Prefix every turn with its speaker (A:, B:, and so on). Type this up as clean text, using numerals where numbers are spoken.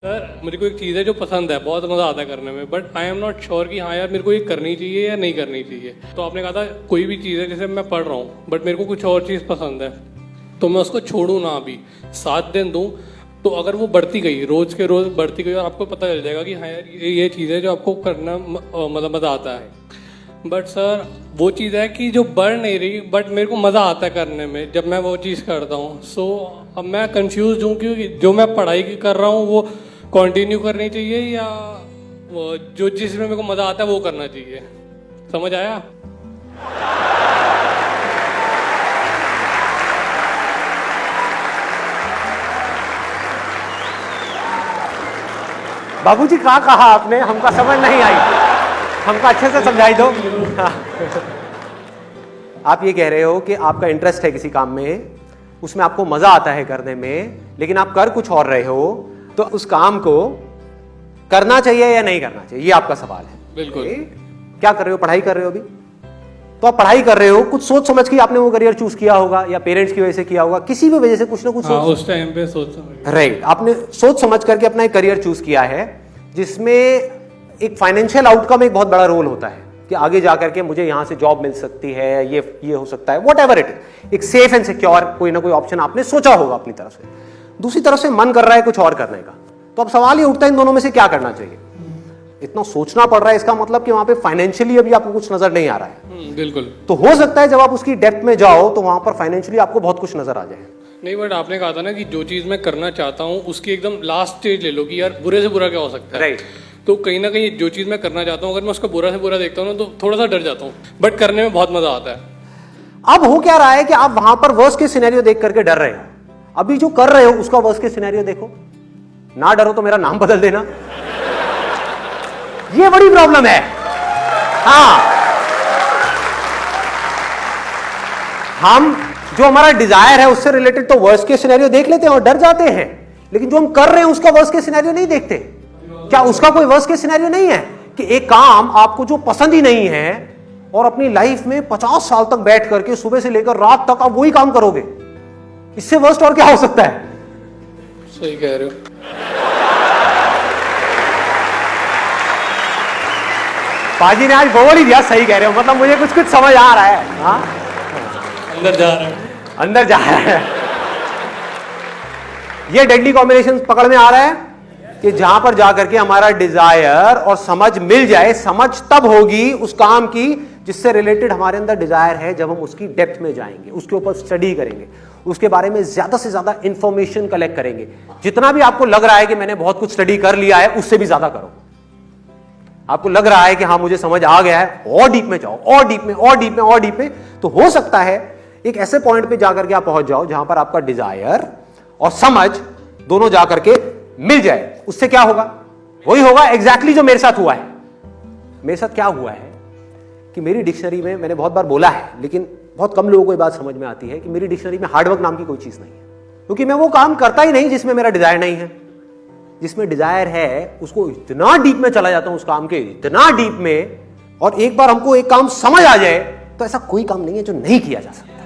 A: Sir मुझे को एक चीज़ है जो पसंद है, बहुत मज़ा आता है करने में, but I am not sure कि हाँ यार मेरे को ये करनी चाहिए या नहीं करनी चाहिए। तो आपने कहा था कोई भी चीज़ है जैसे मैं पढ़ रहा हूँ बट मेरे को कुछ और चीज़ पसंद है तो मैं उसको छोड़ूँ ना, अभी 7 दिन दूँ, तो अगर वो बढ़ती गई रोज़ के रोज़ बढ़ती गई और आपको पता चल जाएगा कि हाँ यार ये चीज़ है जो आपको करना मतलब मज़ा आता है। बट सर वो चीज़ है कि जो बढ़ नहीं रही बट मेरे को मज़ा आता है करने में जब मैं वो चीज़ करता हूँ। सो अब मैं कंफ्यूज हूँ कि जो मैं पढ़ाई कर रहा हूँ वो कंटिन्यू करनी चाहिए या वो जो जिसमें मेरे को मज़ा आता है वो करना चाहिए। समझ आया?
B: बाबूजी क्या कहा आपने, हमको समझ नहीं आई, हमको अच्छे से समझाई दो। आप ये कह रहे हो कि आपका इंटरेस्ट है किसी काम में, उसमें आपको मजा आता है करने में, लेकिन आप कर कुछ और रहे हो, तो उस काम को करना चाहिए या नहीं करना चाहिए, ये आपका सवाल है।
A: बिल्कुल।
B: क्या कर रहे हो, पढ़ाई कर रहे हो अभी, तो आप पढ़ाई कर रहे हो, कुछ सोच समझ के आपने वो करियर चूज किया होगा या पेरेंट्स की वजह से किया होगा, किसी भी वजह से कुछ ना कुछ
A: उस टाइम पे सोच समझ
B: राइट, आपने सोच समझ करके अपना एक करियर चूज किया है जिसमें एक फाइनेंशियल आउटकम एक बहुत बड़ा रोल होता है कि आगे जाकर के मुझे यहां से जॉब मिल सकती है, ये हो सकता है, वॉट एवर इट इज, एक सेफ एंड सिक्योर कोई ना कोई ऑप्शन आपने सोचा होगा अपनी तरफ से। दूसरी तरफ से मन कर रहा है कुछ और करने का, तो अब सवाल ये उठता है इन दोनों में से क्या करना चाहिए। इतना सोचना पड़ रहा है, इसका मतलब कि वहां पे फाइनेंशियली अभी आपको कुछ नजर नहीं आ रहा है।
A: बिल्कुल।
B: तो हो सकता है जब आप उसकी डेप्थ में जाओ तो वहां पर फाइनेंशियली आपको बहुत कुछ नजर आ जाए।
A: नहीं, बट आपने कहा था ना कि जो चीज़ मैं करना चाहता हूँ उसकी एकदम लास्ट स्टेज ले लो कि यार बुरे से बुरा क्या हो सकता है।
B: राइट।
A: तो कहीं ना कहीं जो चीज़ मैं करना चाहता हूँ अगर मैं उसका बुरा से बुरा देखता हूँ ना तो थोड़ा सा डर जाता हूँ, बट करने में बहुत मजा आता है।
B: अब हो क्या रहा है कि आप वहां पर वर्स्ट के सिनेरियो देख करके डर रहे हो, अभी जो कर रहे हो उसका वर्स्ट के सिनेरियो देखो। ना डरो तो मेरा नाम बदल देना, ये बड़ी प्रॉब्लम है। हाँ, हम जो हमारा डिजायर है उससे रिलेटेड तो वर्स्ट के सिनेरियो देख लेते हैं और डर जाते हैं, लेकिन जो हम कर रहे हैं उसका वर्स्ट के सिनेरियो नहीं देखते। क्या उसका कोई वर्स्ट के सिनेरियो नहीं है कि एक काम आपको जो पसंद ही नहीं है और अपनी लाइफ में 50 साल तक बैठ करके सुबह से लेकर रात तक आप वही काम करोगे, इससे वर्स्ट और क्या हो सकता है।
A: सही कह रहे हो।
B: पाजी ने आज बोल ही दिया, सही कह रहे हो, मतलब मुझे कुछ कुछ समझ आ रहा है। हाँ,
A: अंदर जा रहा है,
B: अंदर जा रहा है। ये डेडली कॉम्बिनेशन पकड़ में आ रहा है कि जहां पर जाकर के हमारा डिजायर और समझ मिल जाए। समझ तब होगी उस काम की जिससे रिलेटेड हमारे अंदर डिजायर है, जब हम उसकी डेप्थ में जाएंगे, उसके ऊपर स्टडी करेंगे, उसके बारे में ज्यादा से ज्यादा इंफॉर्मेशन कलेक्ट करेंगे। जितना भी आपको लग रहा है कि मैंने बहुत कुछ स्टडी कर लिया है, उससे भी ज्यादा करो। आपको लग रहा है कि हाँ मुझे समझ आ गया है, और डीप में जाओ, और डीप में, और डीप में, और डीप में। तो हो सकता है एक ऐसे पॉइंट पे जाकर के आप पहुंच जाओ जहां पर आपका डिजायर और समझ दोनों जाकर के मिल जाए। उससे क्या होगा, वही होगा एग्जैक्टली जो मेरे साथ हुआ है। मेरे साथ क्या हुआ है कि मेरी डिक्शनरी में, मैंने बहुत बार बोला है लेकिन बहुत कम लोगों को ये बात समझ में आती है कि मेरी डिक्शनरी में हार्डवर्क नाम की कोई चीज नहीं है, क्योंकि मैं वो काम करता ही नहीं जिसमें मेरा डिजायर नहीं है। जिसमें डिजायर है उसको इतना डीप में चला जाता हूं, उस काम के इतना डीप में, और एक बार हमको एक काम समझ आ जाए तो ऐसा कोई काम नहीं है जो नहीं किया जा सकता।